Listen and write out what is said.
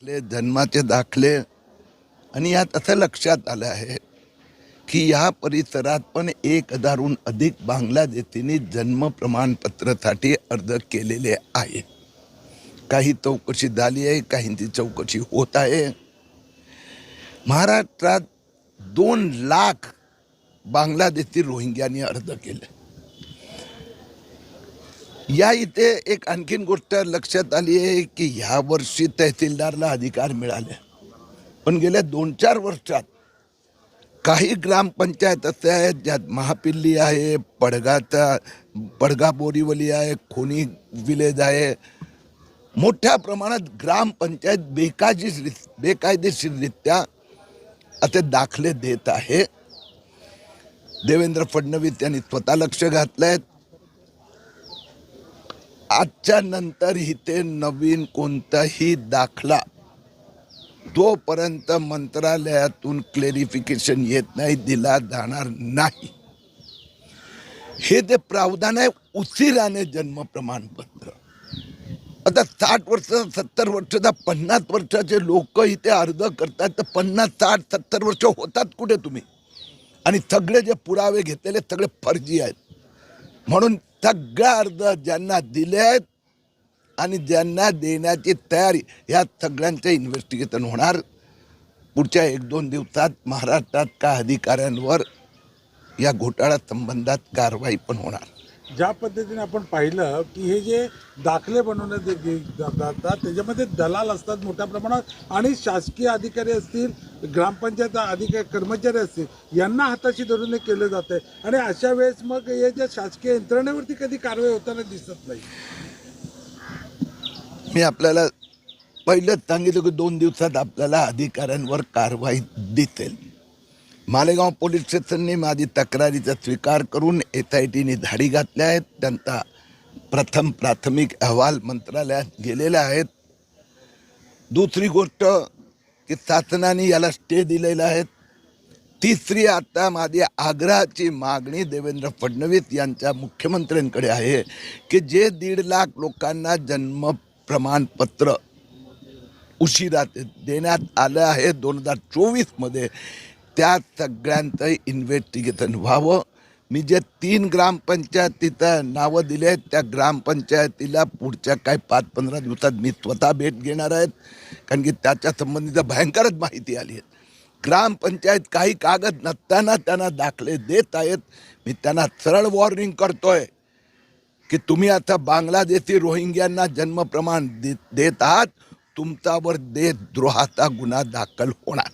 जन्माचे दाखले आणि यात असं लक्षात आलं आहे की या परिसरात पण 1000हून अधिक बांगलादेशींनी जन्म प्रमाणपत्रासाठी अर्ज केलेले आहे। काही चौकशी झाली आहे, काहींची चौकशी होत आहे। महाराष्ट्रात 2 लाख बांगलादेशी रोहिंग्यांनी अर्ज केले। या इथे एक आणखीन गोष्ट लक्षात आली आहे की ह्या वर्षी तहसीलदारला अधिकार मिळाले, पण गेल्या 2-4 वर्षात काही ग्रामपंचायत असे आहेत ज्यात महापिल्ली आहे, पडगा बोरीवली आहे, खोनी विलेज आहे, मोठ्या प्रमाणात ग्रामपंचायत बेकायदेशीररित्या असे दाखले देत आहे। देवेंद्र फडणवीस यांनी स्वतः लक्ष घातलंय। आजच्या नंतर इथे नवीन कोणताही दाखला जोपर्यंत मंत्रालयातून क्लेरिफिकेशन येत नाही दिला जाणार नाही। हे ते प्रावधान आहे उशिराने जन्म प्रमाणपत्र। आता 60 वर्ष 70 वर्षाचा 50 वर्षाचे लोक इथे अर्ज करतात, तर 50 60 70 वर्ष होतात कुठे तुम्ही? आणि सगळे जे पुरावे घेतलेले सगळे फर्जी आहेत। म्हणून सगळ्या अर्ज ज्यांना दिले आहेत आणि ज्यांना देण्याची तयारी, या सगळ्यांचे इन्व्हेस्टिगेशन होणार। पुढच्या 1-2 दिवसात महाराष्ट्रात का अधिकाऱ्यांवर या घोटाळ्या संबंधात कारवाई पण होणार। ज्या पद्धतीने आपण पाहिलं की हे जे दाखले बनवण्यात जातात त्याच्यामध्ये दलाल असतात मोठ्या प्रमाणात, आणि शासकीय अधिकारी असतील, ग्रामपंचायत अधिकारी कर्मचारी असतील, यांना हाताशी धरून हे केलं जातं आहे। आणि अशा वेळेस मग हे ज्या शासकीय यंत्रणेवरती कधी कारवाई होताना दिसत नाही। मी आपल्याला पहिलेच सांगितलं की 2 दिवसात आपल्याला अधिकाऱ्यांवर कारवाई दिसेल। मालेगाव पोलीस स्टेशनने माझी तक्रारीचा स्वीकार करून SITने धाडी घातल्या आहेत। त्यांचा प्रथम प्राथमिक अहवाल मंत्रालयात गेलेला आहे। दुसरी गोष्ट की शासनाने याला स्टे दिलेला आहे। तिसरी आता माझी आग्रहाची मागणी देवेंद्र फडणवीस यांच्या मुख्यमंत्र्यांकडे आहे की जे 1.5 लाख लोकांना जन्म प्रमाणपत्र उशिरा देण्यात आलं आहे 2024 मध्ये, त्या सगळ्यांचं इन्व्हेस्टिगेशन व्हावं। मी जे 3 ग्रामपंचायतीचं नावं दिले आहेत त्या ग्रामपंचायतीला पुढच्या काही 5-15 दिवसात मी स्वतः भेट घेणार आहेत, कारण की त्याच्या संबंधित भयंकरच माहिती आली आहे। ग्रामपंचायत काही कागद नसताना त्यांना दाखले देत आहेत। मी त्यांना सरळ वॉर्निंग करतोय की तुम्ही आता बांगलादेशी रोहिंग्यांना जन्म प्रमाण देत आहात, तुमच्यावर देशद्रोहाचा गुन्हा दाखल होणार।